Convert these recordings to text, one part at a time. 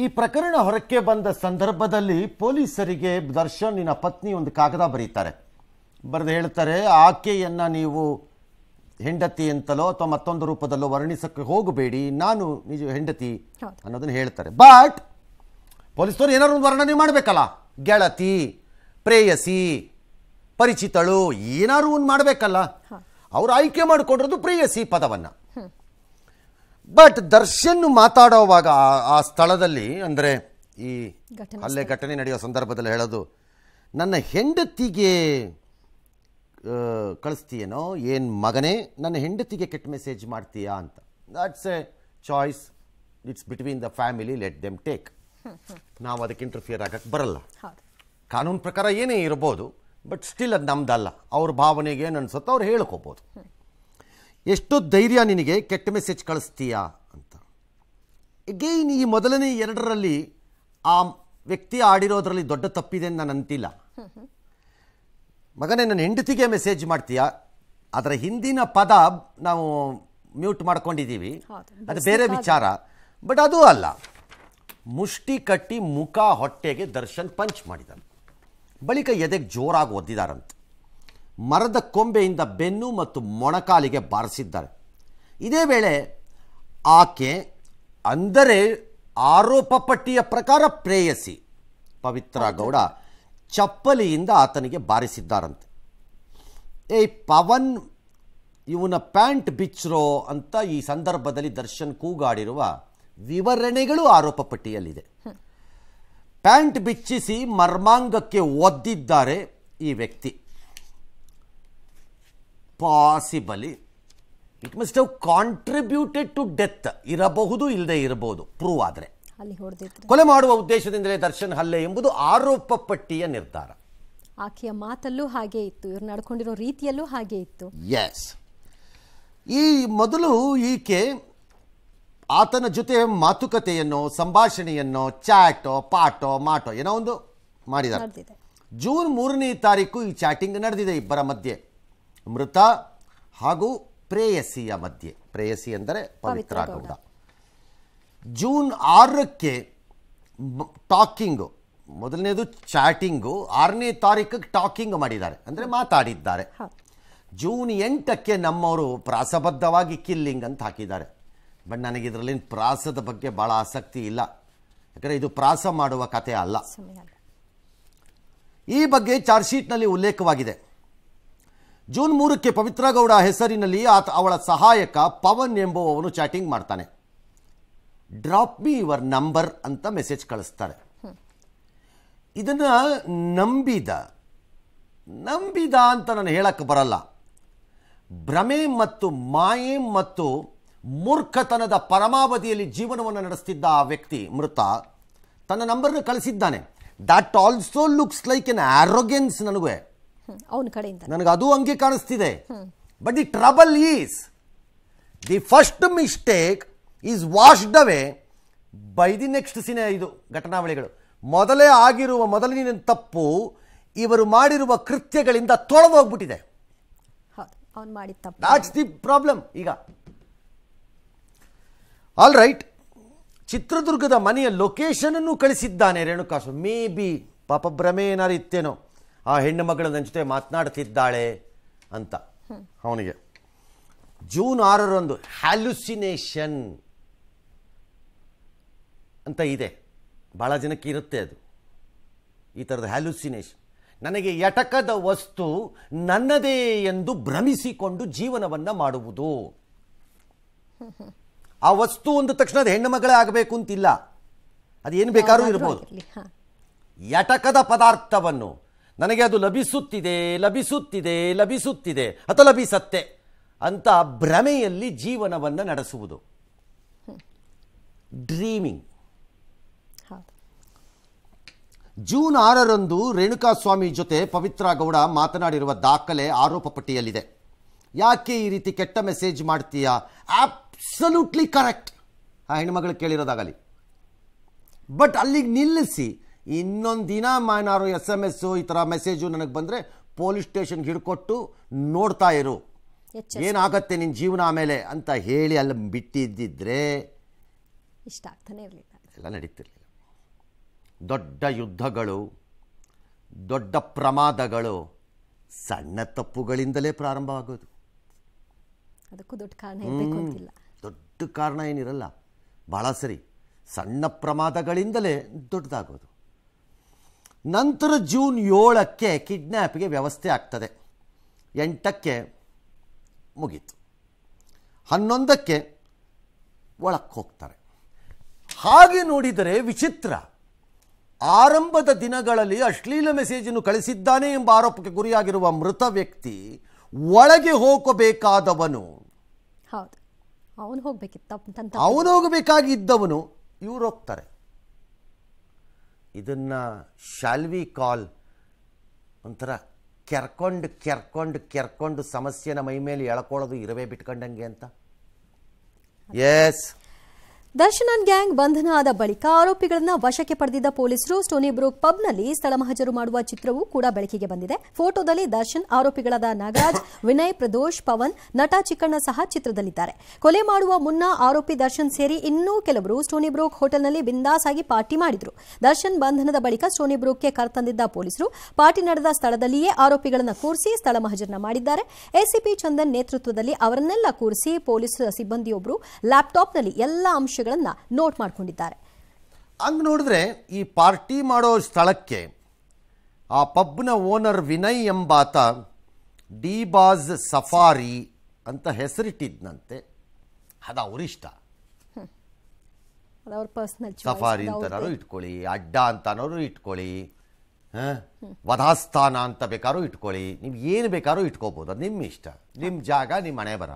ಈ ಪ್ರಕರಣ ಹೊರಕ್ಕೆ ಬಂದ ಸಂದರ್ಭದಲ್ಲಿ ಪೊಲೀಸರಿಗೆ ದರ್ಶನ್ನಿನ ಪತ್ನಿ ಒಂದು ಕಾಗದ ಬರೀತಾರೆ. ಬರೆದು ಹೇಳ್ತಾರೆ, ಆಕೆಯನ್ನು ನೀವು ಹೆಂಡತಿ ಅಂತಲೋ ಅಥವಾ ಮತ್ತೊಂದು ರೂಪದಲ್ಲೋ ವರ್ಣಿಸಕ್ಕೆ ಹೋಗಬೇಡಿ, ನಾನು ನಿಜ ಹೆಂಡತಿ ಅನ್ನೋದನ್ನು ಹೇಳ್ತಾರೆ. ಬಟ್ ಪೊಲೀಸರು ಏನಾದ್ರು ಒಂದು ವರ್ಣನೆ ಮಾಡಬೇಕಲ್ಲ, ಗೆಳತಿ, ಪ್ರೇಯಸಿ, ಪರಿಚಿತಳು, ಏನಾದ್ರು ಒಂದು ಮಾಡಬೇಕಲ್ಲ. ಅವರು ಆಯ್ಕೆ ಮಾಡಿಕೊಂಡಿರೋದು ಪ್ರೇಯಸಿ ಪದವನ್ನು. ಬಟ್ ದರ್ಶನ್ ಮಾತಾಡೋವಾಗ ಆ ಸ್ಥಳದಲ್ಲಿ, ಅಂದರೆ ಈ ಅಲ್ಲೇ ಘಟನೆ ನಡೆಯೋ ಸಂದರ್ಭದಲ್ಲಿ ಹೇಳೋದು, ನನ್ನ ಹೆಂಡತಿಗೆ ಕಳಿಸ್ತೀಯೇನೋ, ಏನು ಮಗನೇ ನನ್ನ ಹೆಂಡತಿಗೆ ಕೆಟ್ಟ ಮೆಸೇಜ್ ಮಾಡ್ತೀಯಾ ಅಂತ. That's A choice, it's between the family, let them take. ನಾವು ಅದಕ್ಕೆ ಇಂಟರ್ಫಿಯರ್ ಆಗಕ್ಕೆ ಬರಲ್ಲ. ಕಾನೂನು ಪ್ರಕಾರ ಏನೇ ಇರ್ಬೋದು, ಬಟ್ ಸ್ಟಿಲ್ ಅದು ನಮ್ದಲ್ಲ. ಅವ್ರ ಭಾವನೆಗೆ ಏನು ಅನ್ಸುತ್ತೋ ಅವ್ರು ಹೇಳ್ಕೋಬೋದು. ಎಷ್ಟು ಧೈರ್ಯ ನಿನಗೆ, ಕೆಟ್ಟ ಮೆಸೇಜ್ ಕಳಿಸ್ತೀಯಾ ಅಂತ. ಎಗೈನ್ ಈ ಮೊದಲನೇ ಎರಡರಲ್ಲಿ ಆ ವ್ಯಕ್ತಿ ಆಡಿರೋದ್ರಲ್ಲಿ ದೊಡ್ಡ ತಪ್ಪಿದೆ ಅಂತ ನಾನು ಅಂತಿಲ್ಲ. ಮಗನೇ ನನ್ನ ಹೆಂಡತಿಗೆ ಮೆಸೇಜ್ ಮಾಡ್ತೀಯಾ, ಅದರ ಹಿಂದಿನ ಪದ ನಾವು ಮ್ಯೂಟ್ ಮಾಡ್ಕೊಂಡಿದ್ದೀವಿ, ಅದು ಬೇರೆ ವಿಚಾರ. ಬಟ್ ಅದು ಅಲ್ಲ, ಮುಷ್ಟಿ ಕಟ್ಟಿ ಮುಖ ಹೊಟ್ಟೆಗೆ ದರ್ಶನ್ ಪಂಚ್ ಮಾಡಿದ್ದಾರೆ. ಬಳಿಕ ಎದೆಗೆ ಜೋರಾಗಿ ಒದ್ದಿದ್ದಾರಂತೆ. ಮರದ ಕೊಂಬೆಯಿಂದ ಬೆನ್ನು ಮತ್ತು ಮೊಣಕಾಲಿಗೆ ಬಾರಿಸಿದ್ದಾರೆ. ಇದೇ ವೇಳೆ ಆಕೆ, ಅಂದರೆ ಆರೋಪ ಪಟ್ಟಿಯ ಪ್ರಕಾರ ಪ್ರೇಯಸಿ ಪವಿತ್ರ ಗೌಡ, ಚಪ್ಪಲಿಯಿಂದ ಆತನಿಗೆ ಬಾರಿಸಿದ್ದಾರಂತೆ. ಏಯ್ ಪವನ್, ಇವನ ಪ್ಯಾಂಟ್ ಬಿಚ್ಚರೋ ಅಂತ ಈ ಸಂದರ್ಭದಲ್ಲಿ ದರ್ಶನ್ ಕೂಗಾಡಿರುವ ವಿವರಣೆಗಳು ಆರೋಪ ಪಟ್ಟಿಯಲ್ಲಿದೆ. ಪ್ಯಾಂಟ್ ಬಿಚ್ಚಿಸಿ ಮರ್ಮಾಂಗಕ್ಕೆ ಒದ್ದಿದ್ದಾರೆ ಈ ವ್ಯಕ್ತಿ. Possibly it must have contributed to death ಇರಬಹುದು, ಇಲ್ಲದೆ ಇರಬಹುದು. ಪ್ರೂವ್ ಆದರೆ ಕೊಲೆ ಮಾಡುವ ಉದ್ದೇಶದಿಂದಲೇ ದರ್ಶನ್ ಹಲ್ಲೆ ಎಂಬುದು ಆರೋಪ ಪಟ್ಟಿಯ ನಿರ್ಧಾರ. ಆಕೆಯ ಮಾತಲ್ಲೂ ಹಾಗೆ ಇತ್ತು, ಇವ್ರು ನಡ್ಕೊಂಡಿರೋ ರೀತಿಯಲ್ಲೂ ಹಾಗೆ ಇತ್ತು. ಎಸ್, ಈ ಮೊದಲು ಈಕೆ ಆತನ ಜೊತೆ ಮಾತುಕತೆಯನ್ನು, ಸಂಭಾಷಣೆಯನ್ನು, ಚಾಟೋ ಪಾಟೋ ಮಾಟೋ ಏನೋ ಒಂದು ಮಾಡಿದ್ದಾರೆ. ಜೂನ್ 3ನೇ ತಾರೀಕು ಈ ಚಾಟಿಂಗ್ ನಡೆದಿದೆ ಇಬ್ಬರ ಮಧ್ಯೆ, ಮೃತ ಹಾಗೂ ಪ್ರೇಯಸಿಯ ಮಧ್ಯೆ. ಪ್ರೇಯಸಿ ಅಂದರೆ ಪವಿತ್ರ ಗೌಡ. ಜೂನ್ 6ಕ್ಕೆ ಟಾಕಿಂಗು, ಮೊದಲನೇದು ಚಾಟಿಂಗು, 6ನೇ ತಾರೀಕಿಗೆ ಟಾಕಿಂಗ್ ಮಾಡಿದ್ದಾರೆ, ಅಂದರೆ ಮಾತಾಡಿದ್ದಾರೆ. ಜೂನ್ 8ಕ್ಕೆ ನಮ್ಮವರು ಪ್ರಾಸಬದ್ಧವಾಗಿ ಕಿಲ್ಲಿಂಗ್ ಅಂತ ಹಾಕಿದ್ದಾರೆ. ಬಟ್ ನನಗೆ ಇದರಲ್ಲಿ ಪ್ರಾಸದ ಬಗ್ಗೆ ಭಾಳ ಆಸಕ್ತಿ ಇಲ್ಲ, ಯಾಕಂದರೆ ಇದು ಪ್ರಾಸ ಮಾಡುವ ಕಥೆ ಅಲ್ಲ. ಈ ಬಗ್ಗೆ ಚಾರ್ಜ್ ಶೀಟ್ನಲ್ಲಿ ಉಲ್ಲೇಖವಾಗಿದೆ. ಜೂನ್ 3ಕ್ಕೆ ಪವಿತ್ರ ಗೌಡ ಹೆಸರಿನಲ್ಲಿ ಅವಳ ಸಹಾಯಕ ಪವನ್ ಎಂಬುವವನು ಚಾಟಿಂಗ್ ಮಾಡ್ತಾನೆ. ಡ್ರಾಪ್ ಮಿ ಯುವರ್ ನಂಬರ್ ಅಂತ ಮೆಸೇಜ್ ಕಳಿಸ್ತಾರೆ. ಇದನ್ನು ನಂಬಿದ ಅಂತ ನಾನು ಹೇಳಕ್ಕೆ ಬರಲ್ಲ. ಭ್ರಮೆ ಮತ್ತು ಮಾಯೆ ಮತ್ತು ಮೂರ್ಖತನದ ಪರಮಾವಧಿಯಲ್ಲಿ ಜೀವನವನ್ನು ನಡೆಸ್ತಿದ್ದ ಆ ವ್ಯಕ್ತಿ ಮೃತ ತನ್ನ ನಂಬರ್ನ ಕಳಿಸಿದ್ದಾನೆ. That also looks like an arrogance. ನನಗೆ ಅದು ಹಂಗೆ ಕಾಣಿಸ್ತಿದೆ. But the trouble is the first mistake is washed away by the next ಇದು ಘಟನಾವಳಿಗಳು. ಮೊದಲೇ ಆಗಿರುವ ಮೊದಲಿನ ತಪ್ಪು ಇವರು ಮಾಡಿರುವ ಕೃತ್ಯಗಳಿಂದ ತೊಳೆದೋಗ್ಬಿಟ್ಟಿದೆ. That's the problem. ಈಗ ಆಲ್ ರೈಟ್, ಚಿತ್ರದುರ್ಗದ ಮನೆಯ ಲೊಕೇಶನ್ ಅನ್ನು ಕಳಿಸಿದ್ದಾನೆ ರೇಣುಕಾಸ್ವಾಮಿ. ಮೇ ಬಿ ಪಾಪ ಭ್ರಮೆ ಏನಾರು ಇತ್ತೇನೋ, ಆ ಹೆಣ್ಣು ಮಗಳು ನನ್ನ ಜೊತೆ ಮಾತನಾಡ್ತಿದ್ದಾಳೆ ಅಂತ ಅವನಿಗೆ. ಜೂನ್ 6ರಂದು ಹ್ಯಾಲುಸಿನೇಷನ್ ಅಂತ ಇದೆ, ಭಾಳ ಜನಕ್ಕೆ ಇರುತ್ತೆ ಅದು, ಈ ಥರದ ಹ್ಯಾಲುಸಿನೇಷನ್. ನನಗೆ ಎಟಕದ ವಸ್ತು ನನ್ನದೇ ಎಂದು ಭ್ರಮಿಸಿಕೊಂಡು ಜೀವನವನ್ನು ಮಾಡುವುದು. ಆ ವಸ್ತು ಒಂದು ತಕ್ಷಣ ಅದು ಹೆಣ್ಣು ಮಗಳೇ ಆಗಬೇಕು ಅಂತಿಲ್ಲ, ಅದು ಏನು ಬೇಕಾದ್ರೂ ಇರ್ಬೋದು. ಎಟಕದ ಪದಾರ್ಥವನ್ನು ನನಗೆ ಅದು ಲಭಿಸುತ್ತಿದೆ ಅಥವಾ ಲಭಿಸತ್ತೆ ಅಂತ ಭ್ರಮೆಯಲ್ಲಿ ಜೀವನವನ್ನು ನಡೆಸುವುದು, ಡ್ರೀಮಿಂಗ್. ಜೂನ್ 6ರಂದು ರೇಣುಕಾಸ್ವಾಮಿ ಜೊತೆ ಪವಿತ್ರ ಗೌಡ ಮಾತನಾಡಿರುವ ದಾಖಲೆ ಆರೋಪ ಪಟ್ಟಿಯಲ್ಲಿದೆ. ಯಾಕೆ ಈ ರೀತಿ ಕೆಟ್ಟ ಮೆಸೇಜ್ ಮಾಡ್ತೀಯಾ? ಅಬ್ಸಲ್ಯೂಟ್ಲಿ ಕರೆಕ್ಟ್, ಆ ಹೆಣ್ಮಗಳು ಕೇಳಿರೋದಾಗಲಿ. ಬಟ್ ಅಲ್ಲಿಗೆ ನಿಲ್ಲಿಸಿ ಇನ್ನೊಂದು ದಿನ ಏನಾರು SMS ಈ ಥರ ಮೆಸೇಜು ನನಗೆ ಬಂದರೆ ಪೊಲೀಸ್ ಸ್ಟೇಷನ್ಗೆ ಹಿಡ್ಕೊಟ್ಟು ನೋಡ್ತಾ ಇರು, ಏನಾಗತ್ತೆ ನಿನ್ನ ಜೀವನ ಆಮೇಲೆ ಅಂತ ಹೇಳಿ ಅಲ್ಲಿ ಬಿಟ್ಟಿದ್ದಿದ್ರೆ ಇಷ್ಟ ಆಗ್ತಾನೆ ಇರಲಿಲ್ಲ, ಎಲ್ಲ ನಡೀತಿರ್ಲಿಲ್ಲ. ದೊಡ್ಡ ಯುದ್ಧಗಳು, ದೊಡ್ಡ ಪ್ರಮಾದಗಳು ಸಣ್ಣ ತಪ್ಪುಗಳಿಂದಲೇ ಪ್ರಾರಂಭ ಆಗೋದು. ಅದಕ್ಕೂ ದೊಡ್ಡ ಕಾರಣ ಇರಬೇಕು ಅಂತಿಲ್ಲ. ದೊಡ್ಡ ಕಾರಣ ಏನಿರಲ್ಲ, ಭಾಳ ಸರಿ, ಸಣ್ಣ ಪ್ರಮಾದಗಳಿಂದಲೇ ದೊಡ್ಡದಾಗೋದು. ನಂತರ ಜೂನ್ 7ಕ್ಕೆ ಕಿಡ್ನ್ಯಾಪ್ಗೆ ವ್ಯವಸ್ಥೆ ಆಗ್ತದೆ, 8ಕ್ಕೆ ಮುಗೀತು, 11ಕ್ಕೆ ಒಳಕ್ಕೆ ಹೋಗ್ತಾರೆ. ಹಾಗೆ ನೋಡಿದರೆ ವಿಚಿತ್ರ, ಆರಂಭದ ದಿನಗಳಲ್ಲಿ ಅಶ್ಲೀಲ ಮೆಸೇಜನ್ನು ಕಳಿಸಿದ್ದಾನೆ ಎಂಬ ಆರೋಪಕ್ಕೆ ಗುರಿಯಾಗಿರುವ ಮೃತ ವ್ಯಕ್ತಿ ಒಳಗೆ ಹೋಗಬೇಕಾದವನು, ಹೌದು, ಅವನು ಹೋಗ್ಬೇಕಿತ್ತು, ಅವನು ಹೋಗಬೇಕಾಗಿದ್ದವನು ಇವ್ರು ಹೋಗ್ತಾರೆ. ಇದನ್ನು ಶಾಲ್ವಿ ಕಾಲ್ ಒಂಥರ ಕೆರ್ಕೊಂಡು ಸಮಸ್ಯೆನ ಮೈ ಮೇಲೆ ಎಳ್ಕೊಳ್ಳೋದು ಇರವೇ ಬಿಟ್ಕೊಂಡಂಗೆ ಅಂತ. ಎಸ್, ದರ್ಶನ್ ಅಂಡ್ ಗ್ಯಾಂಗ್ ಬಂಧನ ಆದ ಬಳಿಕ ಆರೋಪಿಗಳನ್ನ ವಶಕ್ಕೆ ಪಡೆದಿದ್ದ ಪೊಲೀಸರು ಸ್ಟೋನಿ ಬ್ರೂಕ್ ಪಬ್ನಲ್ಲಿ ಸ್ಥಳ ಮಹಜರು ಮಾಡುವ ಚಿತ್ರವೂ ಕೂಡ ಬೆಳಕಿಗೆ ಬಂದಿದೆ. ಫೋಟೋದಲ್ಲಿ ದರ್ಶನ್, ಆರೋಪಿಗಳಾದ ನಾಗರಾಜ್, ವಿನಯ್, ಪ್ರದೋಷ್, ಪವನ್, ನಟ ಚಿಕ್ಕಣ್ಣ ಸಹ ಚಿತ್ರದಲ್ಲಿದ್ದಾರೆ. ಕೊಲೆ ಮಾಡುವ ಮುನ್ನ ಆರೋಪಿ ದರ್ಶನ್ ಸೇರಿ ಇನ್ನೂ ಕೆಲವರು ಸ್ಟೋನಿ ಬ್ರೂಕ್ ಹೋಟೆಲ್ನಲ್ಲಿ ಬಿಂದಾಸ್ ಆಗಿ ಪಾರ್ಟಿ ಮಾಡಿದ್ರು. ದರ್ಶನ್ ಬಂಧನದ ಬಳಿಕ ಸ್ಟೋನಿ ಬ್ರೂಕ್ಗೆ ಕರೆತಂದಿದ್ದ ಪೊಲೀಸರು ಪಾರ್ಟಿ ನಡೆದ ಸ್ಥಳದಲ್ಲಿಯೇ ಆರೋಪಿಗಳನ್ನ ಕೂರಿಸಿ ಸ್ಥಳ ಮಹಜರನ್ನ ಮಾಡಿದ್ದಾರೆ. ಎಸಿಪಿ ಚಂದನ್ ನೇತೃತ್ವದಲ್ಲಿ ಅವರನ್ನೆಲ್ಲ ಕೂರಿಸಿ ಪೊಲೀಸ್ ಸಿಬ್ಬಂದಿಯೊಬ್ಬರು ಲ್ಯಾಪ್ಟಾಪ್ನಲ್ಲಿ ಎಲ್ಲ ಅಂಶಗಳನ್ನು ನೋಟ್ ಮಾಡಿಕೊಂಡಿದ್ದಾರೆ. ಹಂಗೆ ನೋಡಿದ್ರೆ ಈ ಪಾರ್ಟಿ ಮಾಡೋ ಸ್ಥಳಕ್ಕೆ ಆ ಪಬ್ನ ಓನರ್ ವಿನಯ್ ಎಂಬಾತ ಡಿ ಬಾಜ್ ಸಫಾರಿ ಅಂತ ಹೆಸರಿಟ್ಟಿದ್ನಂತೆ. ಅದು ಅವರಿಷ್ಟ, ಸಫಾರಿ ಅಂತನಾರು ಇಟ್ಕೊಳ್ಳಿ, ಅಡ್ಡ ಅಂತನಾರು ಇಟ್ಕೊಳ್ಳಿ, ವಧಾಸ್ಥಾನ ಅಂತ ಬೇಕಾದ್ರೂ ಇಟ್ಕೊಳ್ಳಿ, ನೀವು ಏನು ಬೇಕಾದ್ರೂ ಇಟ್ಕೋಬೋದು, ಅದು ನಿಮ್ಮ ಇಷ್ಟ, ನಿಮ್ಮ ಜಾಗ, ನಿಮ್ಮ ಮನೆ ಬರ.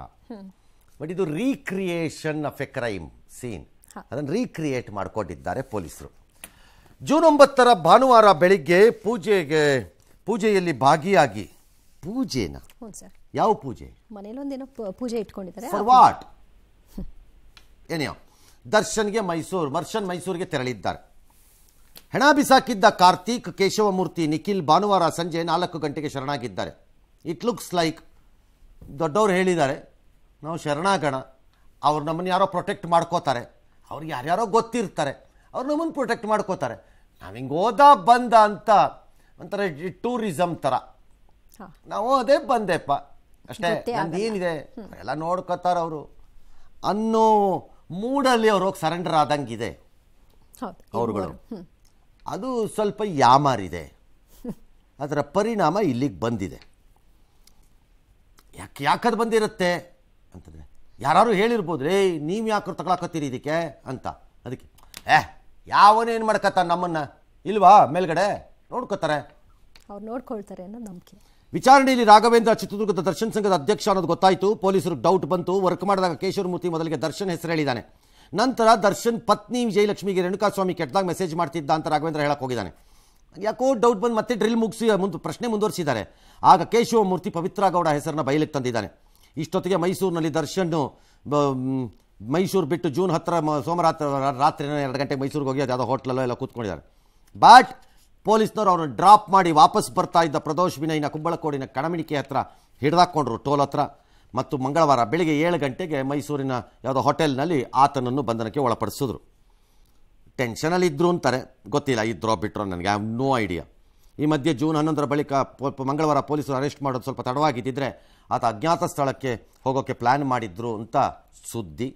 ಬಟ್ ಇದು recreation of a crime scene, ಅದನ್ನು ರೀಕ್ರಿಯೇಟ್ ಮಾಡಿಕೊಂಡಿದ್ದಾರೆ ಪೊಲೀಸರು. ಜೂನ್ 9 ಭಾನುವಾರ ಬೆಳಿಗ್ಗೆ ಪೂಜೆಯಲ್ಲಿ ಭಾಗಿಯಾಗಿ, ಪೂಜೆನ ಯಾವ ಪೂಜೆ, ಮನೆಯಲ್ಲೊಂದೇನೋ ಪೂಜೆ ಇಟ್ಕೊಂಡಿದ್ದಾರೆ, ಫಾರ್ ವಾಟ್ ಏನಿಯೋ, ದರ್ಶನ್ಗೆ ಮೈಸೂರಿಗೆ ತೆರಳಿದ್ದಾರೆ. ಹೆಣ ಬಿಸಾಕಿದ್ದ ಕಾರ್ತಿಕ್, ಕೇಶವಮೂರ್ತಿ, ನಿಖಿಲ್ ಭಾನುವಾರ ಸಂಜೆ 4 ಗಂಟೆಗೆ ಶರಣಾಗಿದ್ದಾರೆ. ಇಟ್ ಲುಕ್ಸ್ ಲೈಕ್ ದೊಡ್ಡವರು ಹೇಳಿದ್ದಾರೆ ನಾವು ಶರಣಾಗೋಣ, ಅವ್ರು ನಮ್ಮನ್ನು ಯಾರೋ ಪ್ರೊಟೆಕ್ಟ್ ಮಾಡ್ಕೋತಾರೆ, ಅವ್ರಿಗೆ ಯಾರ್ಯಾರೋ ಗೊತ್ತಿರ್ತಾರೆ, ಅವ್ರು ನಮ್ಮನ್ನು ಪ್ರೊಟೆಕ್ಟ್ ಮಾಡ್ಕೋತಾರೆ, ನಾವು ಹಿಂಗೆ ಓದ ಬಂದ ಅಂತ ಒಂಥರ ಟೂರಿಸಮ್ ಥರ ನಾವು ಅದೇ ಬಂದೆಪ್ಪ ಅಷ್ಟೇ, ನಂದೇನಿದೆ ಎಲ್ಲ ನೋಡ್ಕೋತಾರೆ ಅವರು ಅನ್ನೋ ಮೂಡಲ್ಲಿ ಅವ್ರು ಹೋಗಿ ಸರೆಂಡರ್ ಆದಂಗಿದೆ ಅವರುಗಳು. ಅದು ಸ್ವಲ್ಪ ಯಾಮಾರಿದೆ, ಅದರ ಪರಿಣಾಮ ಇಲ್ಲಿಗೆ ಬಂದಿದೆ. ಯಾಕದು ಬಂದಿರುತ್ತೆ ಅಂತಂದರೆ ಯಾರು ಹೇಳಿರ್ಬೋದು, ನೀವು ಯಾಕೆ ತಗೊಳಕತ್ತೀರಿ ಇದಕ್ಕೆ ಅಂತ. ಅದಕ್ಕೆ ಯಾವನೇನು ಮಾಡ್ಕತ್ತಾರ ನಮ್ಮನ್ನು ಇಲ್ವಾ, ಮೇಲ್ಗಡೆ ನೋಡ್ಕೋತಾರೆ, ಅವ್ರು ನೋಡ್ಕೊಳ್ತಾರೆ ಅನ್ನೋ ನಂಬಿಕೆ. ವಿಚಾರಣೆಯಲ್ಲಿ ರಾಘವೇಂದ್ರ ಚಿತ್ರದುರ್ಗದ ದರ್ಶನ್ ಸಂಘದ ಅಧ್ಯಕ್ಷ ಅನ್ನೋದು ಗೊತ್ತಾಯಿತು. ಪೊಲೀಸರು ಡೌಟ್ ಬಂತು. ವರ್ಕ್ ಮಾಡಿದಾಗ ಕೇಶವಮೂರ್ತಿ ಮೊದಲಿಗೆ ದರ್ಶನ್ ಹೆಸರು ಹೇಳಿದ್ದಾನೆ. ನಂತರ ದರ್ಶನ್ ಪತ್ನಿ ವಿಜಯಲಕ್ಷ್ಮಿಗೆ ರೇಣುಕಾಸ್ವಾಮಿ ಕೆಟ್ಟದಾಗ ಮೆಸೇಜ್ ಮಾಡ್ತಿದ್ದ ಅಂತ ರಾಘವೇಂದ್ರ ಹೇಳಕ್ಕೆ ಹೋಗಿದ್ದಾನೆ. ಯಾಕೋ ಡೌಟ್ ಬಂದು ಮತ್ತೆ ಡ್ರಿಲ್ ಮುಗಿಸಿ ಪ್ರಶ್ನೆ ಮುಂದುವರಿಸಿದ್ದಾರೆ. ಆಗ ಕೇಶವಮೂರ್ತಿ ಪವಿತ್ರ ಗೌಡ ಹೆಸರನ್ನ ಬಯಲಿಗೆ ತಂದಿದ್ದಾನೆ. ಇಷ್ಟೊತ್ತಿಗೆ ಮೈಸೂರಿನಲ್ಲಿ ದರ್ಶನ್ ಮೈಸೂರು ಬಿಟ್ಟು ಜೂನ್ 10 ಸೋಮವಾರ ರಾತ್ರಿ 2 ಗಂಟೆಗೆ ಮೈಸೂರಿಗೆ ಹೋಗಿ ಯಾವುದೋ ಹೋಟ್ಲಲ್ಲೋ ಎಲ್ಲ ಕೂತ್ಕೊಂಡಿದ್ದಾರೆ. ಬಟ್ ಪೊಲೀಸ್ನವರು ಅವ್ರನ್ನ ಡ್ರಾಪ್ ಮಾಡಿ ವಾಪಸ್ ಬರ್ತಾ ಇದ್ದ ಪ್ರದೋಷ್ ವಿನಯ್ನ ಕುಂಬಳಕೋಡಿನ ಕಣಮಿಣಿಕೆ ಹತ್ರ ಹಿಡಿದಾಕೊಂಡ್ರು, ಟೋಲ್ ಹತ್ರ. ಮತ್ತು ಮಂಗಳವಾರ ಬೆಳಿಗ್ಗೆ 7 ಗಂಟೆಗೆ ಮೈಸೂರಿನ ಯಾವುದೋ ಹೋಟೆಲ್ನಲ್ಲಿ ಆತನನ್ನು ಬಂಧನಕ್ಕೆ ಒಳಪಡಿಸಿದ್ರು. ಟೆನ್ಷನಲ್ಲಿ ಇದ್ರು ಅಂತಾರೆ, ಗೊತ್ತಿಲ್ಲ ಇದ್ರೋ ಬಿಟ್ರೋ, ನನಗೆ ಐ ಹ್ಯಾವ್ ನೋ ಐಡಿಯಾ. ಈ ಮಧ್ಯೆ ಜೂನ್ 11 ಬಳಿಕ ಮಂಗಳವಾರ ಪೊಲೀಸರು ಅರೆಸ್ಟ್ ಮಾಡೋದು ಸ್ವಲ್ಪ ತಡವಾಗಿದ್ದಿದ್ರೆ ಆತ ಅಜ್ಞಾತ ಸ್ಥಳಕ್ಕೆ ಹೋಗೋಕ್ಕೆ ಪ್ಲ್ಯಾನ್ ಮಾಡಿದ್ರು ಅಂತ ಸುದ್ದಿ.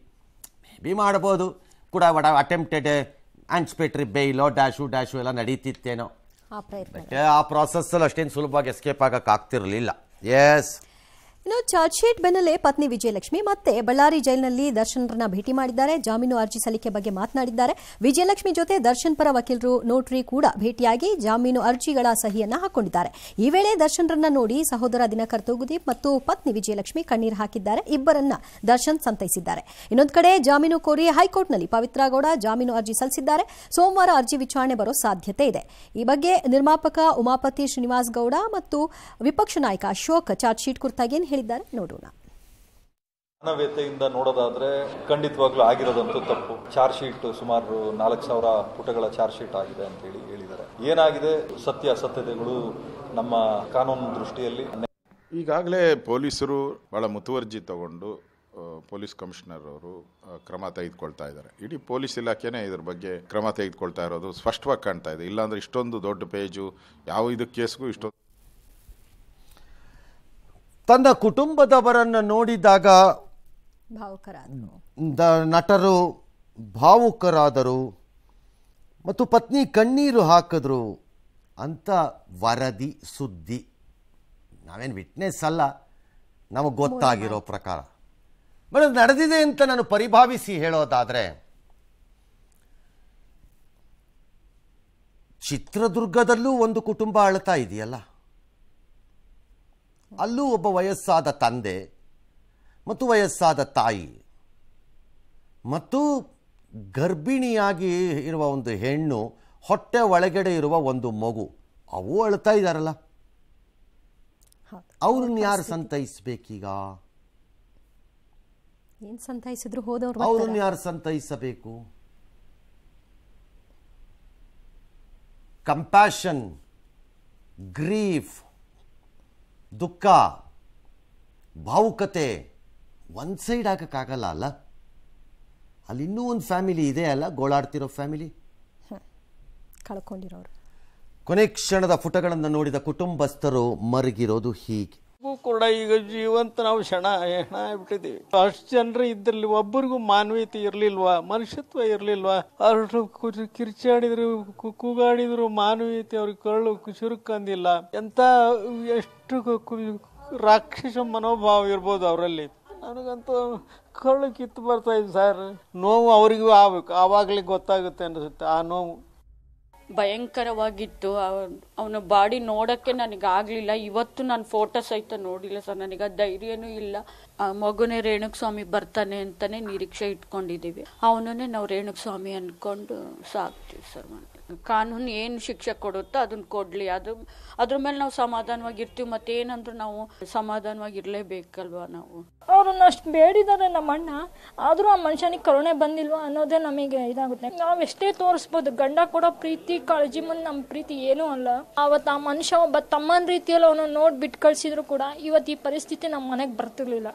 ಮೇ ಬಿ ಮಾಡ್ಬೋದು ಕೂಡ, ಅಟೆಂಪ್ಟೆಡ್ ಆನ್ಸ್ಪೇಟ್ರಿ ಬೇಯ್ಲೋ ಡ್ಯಾಶು ಎಲ್ಲ ನಡೀತಿತ್ತೇನೋ. ಬಟ್ ಆ ಪ್ರಾಸೆಸ್ಸಲ್ಲಿ ಅಷ್ಟೇನು ಸುಲಭವಾಗಿ ಎಸ್ಕೇಪ್ ಆಗಕ್ಕೆ ಆಗ್ತಿರಲಿಲ್ಲ. ಎಸ್, ಇನ್ನು ಚಾರ್ಜ್ ಶೀಟ್ ಬೆನ್ನಲ್ಲೇ ಪತ್ನಿ ವಿಜಯಲಕ್ಷ್ಮಿ ಮತ್ತೆ ಬಳ್ಳಾರಿ ಜೈಲಿನಲ್ಲಿ ದರ್ಶನ್ರನ್ನ ಭೇಟಿ ಮಾಡಿದ್ದಾರೆ. ಜಾಮೀನು ಅರ್ಜಿ ಸಲ್ಲಿಕೆ ಬಗ್ಗೆ ಮಾತನಾಡಿದ್ದಾರೆ. ವಿಜಯಲಕ್ಷ್ಮಿ ಜೊತೆ ದರ್ಶನ್ ಪರ ವಕೀಲರು, ನೋಟ್ರಿ ಕೂಡ ಭೇಟಿಯಾಗಿ ಜಾಮೀನು ಅರ್ಜಿಗಳ ಸಹಿಯನ್ನ ಹಾಕೊಂಡಿದ್ದಾರೆ. ಈ ವೇಳೆ ದರ್ಶನ್ರನ್ನ ನೋಡಿ ಸಹೋದರ ದಿನಕರ್ ತೂಗುದೀಪ್ ಮತ್ತು ಪತ್ನಿ ವಿಜಯಲಕ್ಷ್ಮಿ ಕಣ್ಣೀರು ಹಾಕಿದ್ದಾರೆ. ಇಬ್ಬರನ್ನ ದರ್ಶನ್ ಸಂತೈಸಿದ್ದಾರೆ. ಇನ್ನೊಂದು ಕಡೆ ಜಾಮೀನು ಕೋರಿ ಹೈಕೋರ್ಟ್ನಲ್ಲಿ ಪವಿತ್ರ ಗೌಡ ಜಾಮೀನು ಅರ್ಜಿ ಸಲ್ಲಿಸಿದ್ದಾರೆ. ಸೋಮವಾರ ಅರ್ಜಿ ವಿಚಾರಣೆ ಬರೋ ಸಾಧ್ಯತೆ ಇದೆ. ಈ ಬಗ್ಗೆ ನಿರ್ಮಾಪಕ ಉಮಾಪತಿ ಶ್ರೀನಿವಾಸ್ ಗೌಡ ಮತ್ತು ವಿಪಕ್ಷ ನಾಯಕ ಅಶೋಕ್ ಚಾರ್ಜ್ ಶೀಟ್ ಕುರಿತಾಗಿ ಹೇಳಿದ್ದಾರೆ, ನೋಡೋಣ. ಮಾನವೀಯತೆಯಿಂದ ನೋಡೋದಾದ್ರೆ ಖಂಡಿತವಾಗ್ಲೂ ಆಗಿರೋದಂತೂ ತಪ್ಪು. ಚಾರ್ಜ್ ಶೀಟ್ ಸುಮಾರು 4,000 ಪುಟಗಳ ಚಾರ್ಜ್ ಶೀಟ್ ಆಗಿದೆ ಅಂತ ಹೇಳಿದ್ದಾರೆ. ಏನಾಗಿದೆ, ಸತ್ಯಾಸತ್ಯತೆಗಳು ನಮ್ಮ ಕಾನೂನು ದೃಷ್ಟಿಯಲ್ಲಿ ಈಗಾಗಲೇ ಪೊಲೀಸರು ಬಹಳ ಮುತುವರ್ಜಿ ತಗೊಂಡು ಪೊಲೀಸ್ ಕಮಿಷನರ್ ಅವರು ಕ್ರಮ ತೆಗೆದುಕೊಳ್ತಾ ಇದ್ದಾರೆ. ಇಡೀ ಪೊಲೀಸ್ ಇಲಾಖೆನೇ ಇದ್ರ ಬಗ್ಗೆ ಕ್ರಮ ತೆಗೆದುಕೊಳ್ತಾ ಇರೋದು ಸ್ಪಷ್ಟವಾಗಿ ಕಾಣ್ತಾ ಇದೆ. ಇಲ್ಲಾಂದ್ರೆ ಇಷ್ಟೊಂದು ದೊಡ್ಡ ಪೇಜು ಯಾವ ಇದು ಕೇಸ್ಗೂ ಇಷ್ಟೊಂದು. ತನ್ನ ಕುಟುಂಬದವರನ್ನು ನೋಡಿದಾಗ ನಟರು ಭಾವುಕರಾದರು ಮತ್ತು ಪತ್ನಿ ಕಣ್ಣೀರು ಹಾಕಿದ್ರು ಅಂತ ವರದಿ ಸುದ್ದಿ. ನಾವೇನು ವಿಟ್ನೆಸ್ ಅಲ್ಲ, ನಮಗೆ ಗೊತ್ತಾಗಿರೋ ಪ್ರಕಾರ ಮೇಡಮ್ ನಡೆದಿದೆ ಅಂತ ನಾನು ಪರಿಭಾವಿಸಿ ಹೇಳೋದಾದರೆ, ಚಿತ್ರದುರ್ಗದಲ್ಲೂ ಒಂದು ಕುಟುಂಬ ಅಳ್ತಾ ಇದೆಯಲ್ಲ, ಅಲ್ಲೂ ಒಬ್ಬ ವಯಸ್ಸಾದ ತಂದೆ ಮತ್ತು ವಯಸ್ಸಾದ ತಾಯಿ ಮತ್ತು ಗರ್ಭಿಣಿಯಾಗಿ ಇರುವ ಒಂದು ಹೆಣ್ಣು, ಹೊಟ್ಟೆ ಒಳಗಡೆ ಇರುವ ಒಂದು ಮಗು, ಅವು ಅಳ್ತಾ ಇದ್ದಾರಲ್ಲ, ಅವ್ರನ್ನ ಯಾರು ಸಂತೈಸಬೇಕೀಗ? ಏನ್ ಸಂತೈಸಿದ್ರು ಹೋದವ್ರು ಅವ್ರನ್ನ ಯಾರು ಸಂತೈಸಬೇಕು? ಕಂಪ್ಯಾಷನ್, ಗ್ರೀಫ್, ದುಃಖ, ಭಾವುಕತೆ ಒಂದು ಸೈಡ್ ಹಾಕಕ್ಕಾಗಲ್ಲ ಅಲ್ಲ. ಅಲ್ಲಿ ಇನ್ನೂ ಒಂದು ಫ್ಯಾಮಿಲಿ ಇದೆ ಅಲ್ಲ, ಗೋಳಾಡ್ತಿರೋ ಫ್ಯಾಮಿಲಿ, ಕಳ್ಕೊಂಡಿರೋರು. ಕೊನೆ ಕ್ಷಣದ ಪುಟಗಳನ್ನು ನೋಡಿದ ಕುಟುಂಬಸ್ಥರು ಮರಗಿರೋದು ಹೀಗೆ. ಕೂಡ ಈಗ ಜೀವಂತ ನಾವು ಹೆಣ ಆಗ್ಬಿಟ್ಟಿದೀವಿ. ಅಷ್ಟು ಜನರು ಇದ್ರಲ್ಲಿ ಒಬ್ಬರಿಗೂ ಮಾನವೀಯತೆ ಇರ್ಲಿಲ್ವಾ, ಮನುಷ್ಯತ್ವ ಇರ್ಲಿಲ್ವಾ? ಅಷ್ಟು ಕಿರ್ಚಾಡಿದ್ರು, ಕೂಗಾಡಿದ್ರು, ಮಾನವೀಯತೆ ಅವ್ರಿಗೆ ಕಳ್ಳು ಚುರುಕಂದಿಲ್ಲ. ಎಂತ ಎಷ್ಟು ರಾಕ್ಷಸ ಮನೋಭಾವ ಇರ್ಬೋದು ಅವರಲ್ಲಿ. ನನಗಂತೂ ಕಳ್ಳು ಕಿತ್ತು ಬರ್ತಾ ಇದೆ ಸರ್. ನೋವು ಅವರಿಗೂ ಆಗ್ಬೇಕು, ಆವಾಗಲೇ ಗೊತ್ತಾಗುತ್ತೆ ಅನಿಸುತ್ತೆ ಆ ನೋವು. ಭಯಂಕರವಾಗಿತ್ತು. ಅವನ ಬಾಡಿ ನೋಡಕ್ಕೆ ನನಗಾಗ್ಲಿಲ್ಲ. ಇವತ್ತು ನಾನು ಫೋಟೋ ಸಹಿತ ನೋಡಿಲ್ಲ ಸರ್. ನನಗೆ ಧೈರ್ಯನೂ ಇಲ್ಲ. ಮಗುನೇ ರೇಣುಕಸ್ವಾಮಿ ಬರ್ತಾನೆ ಅಂತಾನೆ ನಿರೀಕ್ಷೆ ಇಟ್ಕೊಂಡಿದೀವಿ. ಅವನನ್ನೇ ನಾವು ರೇಣುಕಸ್ವಾಮಿ ಅನ್ಕೊಂಡು ಸಾಕ್ತೀವಿ ಸರ್. ಕಾನೂನು ಏನು ಶಿಕ್ಷೆ ಕೊಡುತ್ತೋ ಅದನ್ನ ಕೊಡ್ಲಿ, ಅದ್ರ ಮೇಲೆ ನಾವು ಸಮಾಧಾನವಾಗಿರ್ತೀವಿ. ಮತ್ತೇನಂದ್ರೂ ನಾವು ಸಮಾಧಾನವಾಗಿರ್ಲೇಬೇಕಲ್ವಾ ನಾವು. ಅವ್ರನ್ನ ಅಷ್ಟು ಬೇಡಿದ್ದಾರೆ ನಮ್ಮ ಅಣ್ಣ, ಆದ್ರೂ ಆ ಮನುಷ್ಯನಿಗೆ ಕರುಣೆ ಬಂದಿಲ್ವಾ ಅನ್ನೋದೇ ನಮಗೆ ಇದಾಗುತ್ತೆ. ನಾವ್ ಎಷ್ಟೇ ತೋರಿಸ್ಬೋದು, ಗಂಡ ಕೊಡೋ ಪ್ರೀತಿ ಕಾಳಜಿ ಮುಂದೆ ನಮ್ಮ ಪ್ರೀತಿ ಏನೂ ಅಲ್ಲ. ಅವತ್ತು ಆ ಮನುಷ್ಯ ಒಬ್ಬ ತಮ್ಮನ ರೀತಿಯಲ್ಲಿ ಅವನು ನೋಡಿ ಬಿಟ್ಟು ಕಳ್ಸಿದ್ರು ಕೂಡ ಇವತ್ತು ಈ ಪರಿಸ್ಥಿತಿ ನಮ್ಮ ಮನೆಗೆ ಬರ್ತಿರ್ಲಿಲ್ಲ.